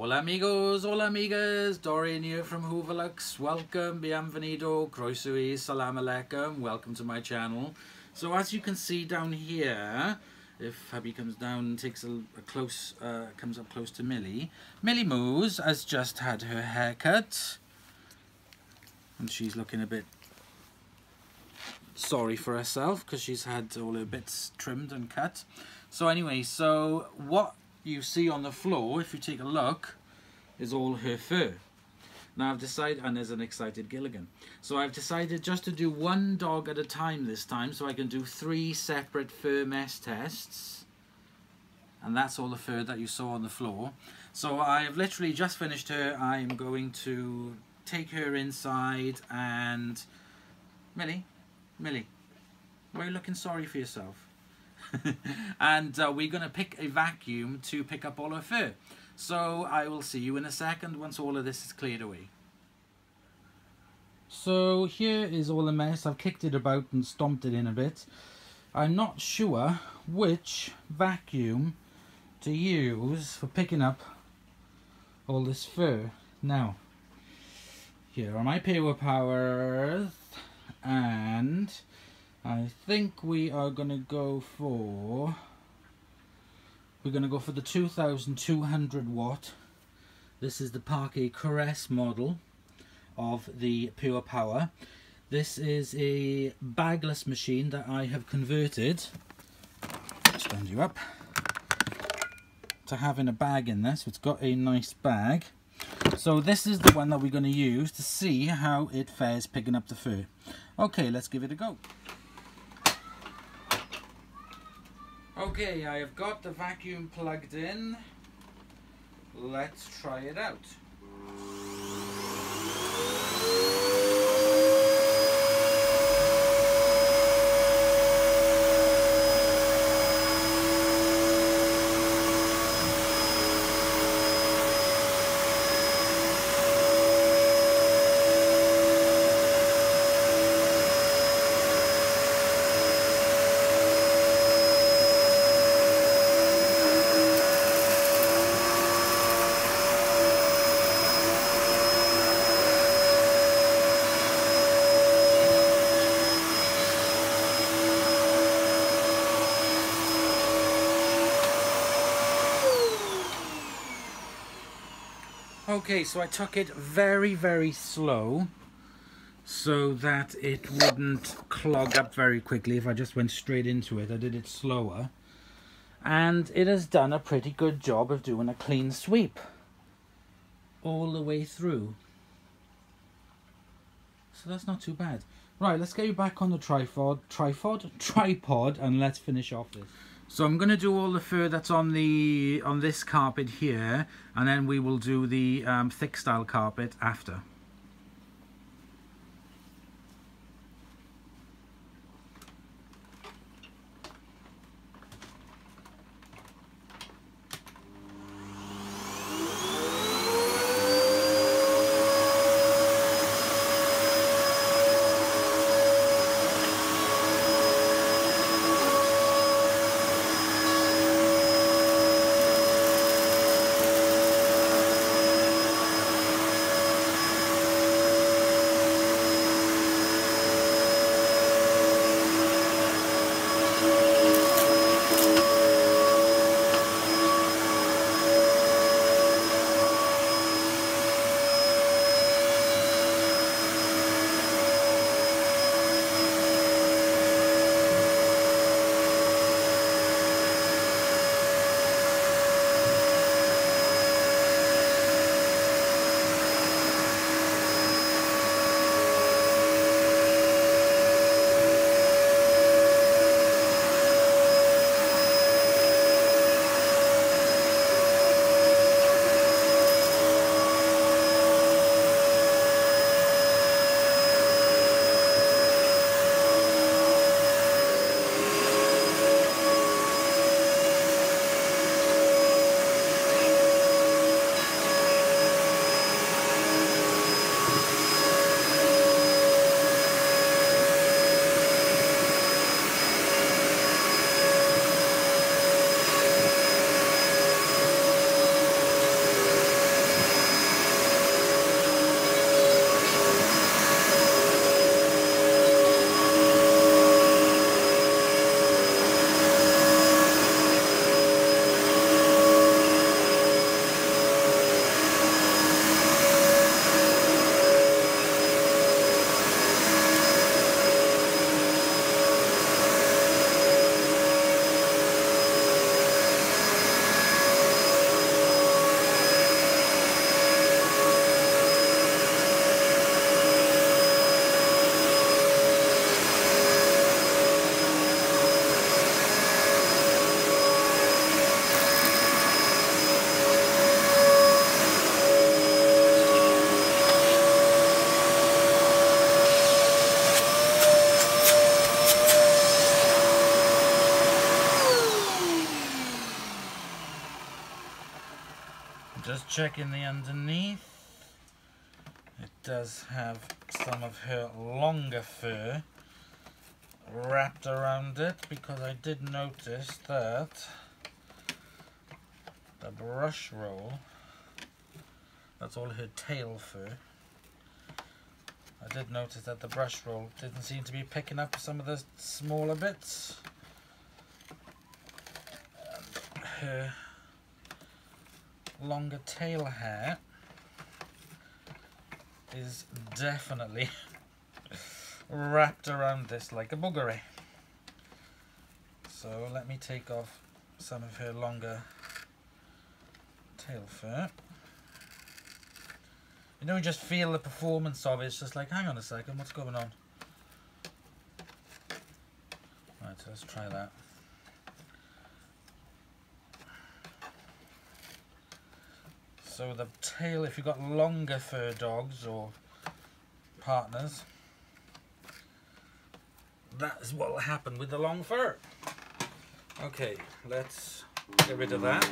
Hola amigos, hola amigas, Dorian here from Hoover. Welcome, bienvenido, croeso, salam alaikum, welcome to my channel. So as you can see down here, if hubby comes down and takes comes up close to Millie, Millie Moose has just had her hair cut. And she's looking a bit sorry for herself because she's had all her bits trimmed and cut. So anyway, so what you see on the floor, if you take a look, is all her fur. Now I've decided, and there's an excited Gilligan, so I've decided just to do one dog at a time this time, so I can do 3 separate fur mesh tests. And that's all the fur that you saw on the floor. So I have literally just finished her. I'm going to take her inside and... Millie, why are you looking sorry for yourself? And we're going to pick a vacuum to pick up all her fur. So I will see you in a second once all of this is cleared away. So here is all the mess. I've kicked it about and stomped it in a bit. I'm not sure which vacuum to use for picking up all this fur. Now, here are my PurePowers, and I think we are going to go for... We're going to go for the 2200 watt. This is the Parquet Caress model of the PurePower. This is a bagless machine that I have converted, stand you up, to having a bag in there. So it's got a nice bag. So this is the one that we're going to use to see how it fares picking up the fur. Okay, let's give it a go. Okay, I have got the vacuum plugged in. Let's try it out. Okay, so I took it very slow so that it wouldn't clog up very quickly if I just went straight into it. I did it slower, and it has done a pretty good job of doing a clean sweep all the way through. So that's not too bad. Right, let's get you back on the tripod and let's finish off this. So I'm going to do all the fur that's on this carpet here, and then we will do the thick style carpet after. Just checking the underneath. It does have some of her longer fur wrapped around it, because I did notice that the brush roll, that's all her tail fur. I did notice that the brush roll didn't seem to be picking up some of the smaller bits. And her longer tail hair is definitely wrapped around this like a boogery. So let me take off some of her longer tail fur. You know, you just feel the performance of it. It's just like, hang on a second, what's going on? Right, so let's try that. So the tail, if you've got longer fur dogs or partners, that is what will happen with the long fur. Okay, let's get rid of that.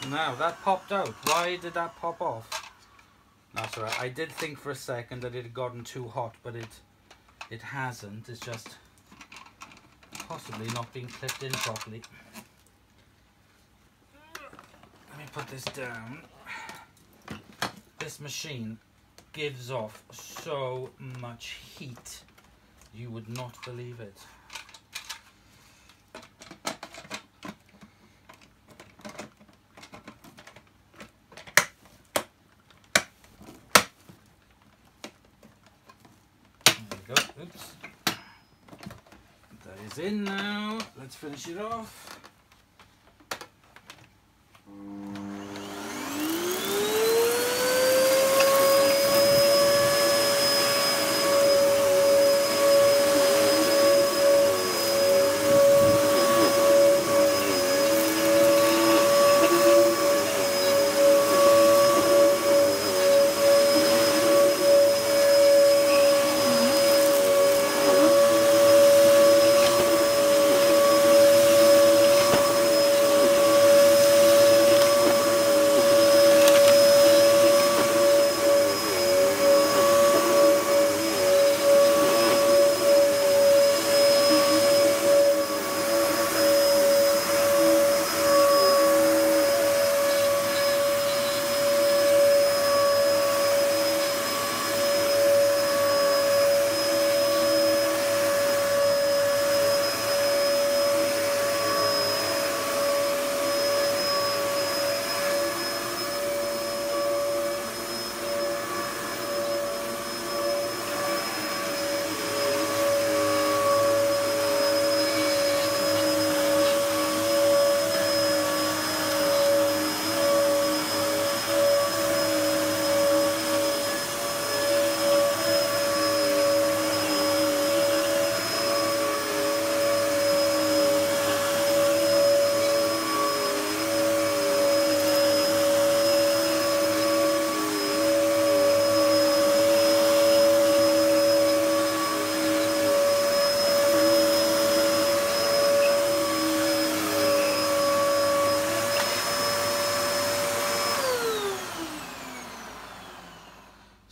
Now that popped out. Why did that pop off? That's alright. I did think for a second that it had gotten too hot, but it hasn't. It's just possibly not being clipped in properly. Let me put this down. This machine gives off so much heat, you would not believe it. Go. Oops. That is in now. Let's finish it off.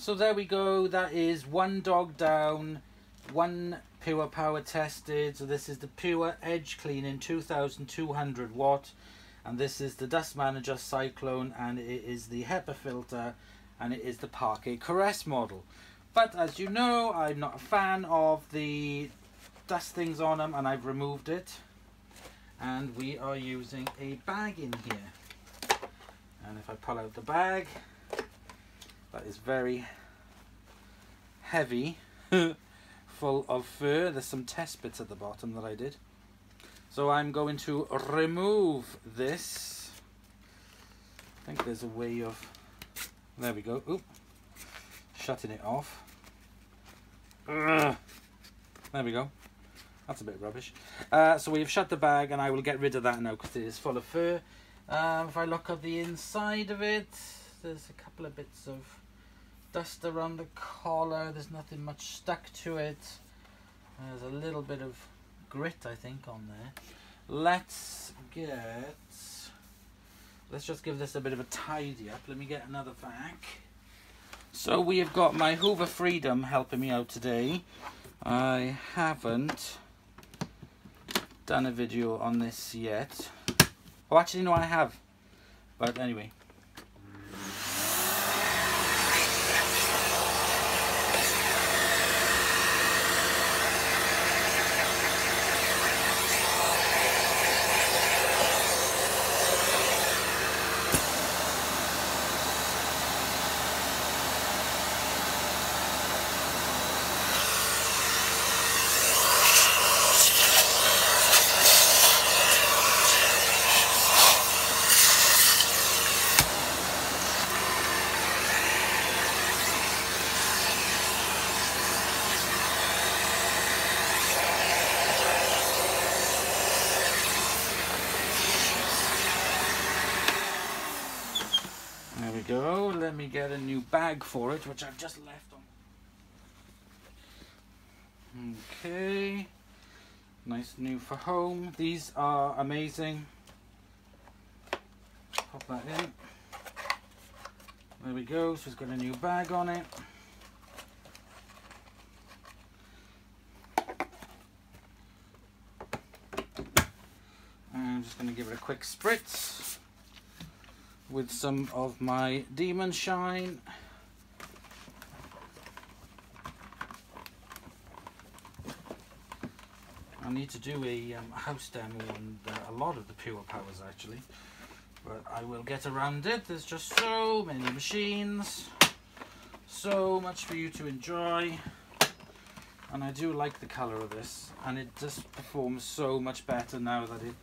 So there we go, that is one dog down, one PurePower tested. So this is the Pure Edge Cleaning 2200 watt, and this is the Dust Manager Cyclone, and it is the HEPA filter, and it is the Parquet Caress model. But as you know, I'm not a fan of the dust things on them, and I've removed it. And we are using a bag in here. And if I pull out the bag, that is very heavy, full of fur. There's some test bits at the bottom that I did. So I'm going to remove this. I think there's a way of, there we go, oop, shutting it off. Ugh. There we go. That's a bit rubbish. So we've shut the bag, and I will get rid of that now because it is full of fur. If I look at the inside of it, there's a couple of bits of dust around the collar. There's nothing much stuck to it. There's a little bit of grit, I think, on there. Let's just give this a bit of a tidy up. Let me get another vac. So we have got my Hoover Freedom helping me out today. I haven't done a video on this yet. Oh, actually no, I have. But anyway. There we go. Let me get a new bag for it, which I've just left on. Okay. Nice new for home. These are amazing. Pop that in. There we go. So it's got a new bag on it. I'm just going to give it a quick spritz with some of my Demon Shine. I need to do a house demo on a lot of the PurePowers actually, but I will get around it. There's just so many machines, so much for you to enjoy, and I do like the colour of this, and it just performs so much better now that it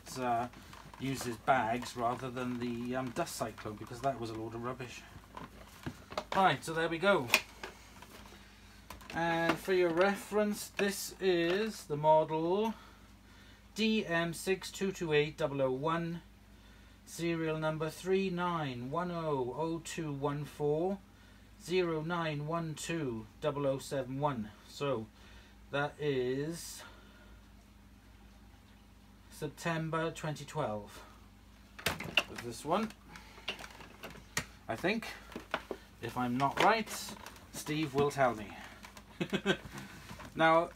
uses bags rather than the dust cyclone, because that was a load of rubbish. Right, so there we go. And for your reference, this is the model DM6228001, serial number 39100214 09120071. So that is September 2012 with this one, I think. If I'm not right, Steve will tell me. Now,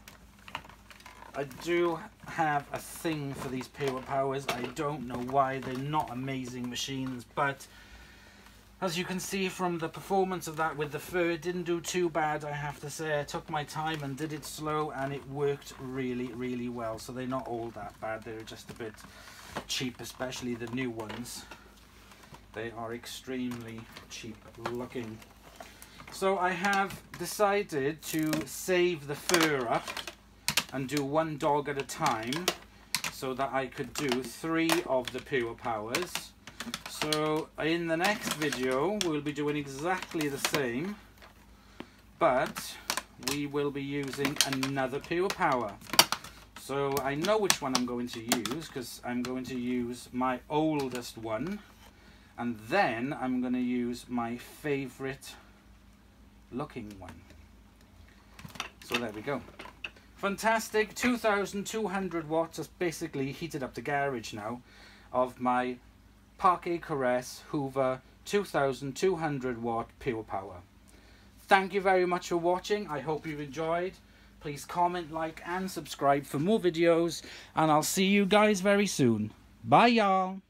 I do have a thing for these PurePowers. I don't know why. They're not amazing machines, but as you can see from the performance of that with the fur, it didn't do too bad, I have to say. I took my time and did it slow, and it worked really, really well. So they're not all that bad. They're just a bit cheap, especially the new ones. They are extremely cheap looking. So I have decided to save the fur up and do one dog at a time, so that I could do 3 of the PurePowers. So in the next video we'll be doing exactly the same, but we will be using another PurePower. So I know which one I'm going to use, because I'm going to use my oldest one, and then I'm going to use my favourite looking one. So there we go. Fantastic 2200 watts. Has basically heated up the garage now of my Parquet Caress Hoover 2200 watt PurePower. Thank you very much for watching. I hope you've enjoyed. Please comment, like and subscribe for more videos, and I'll see you guys very soon. Bye y'all.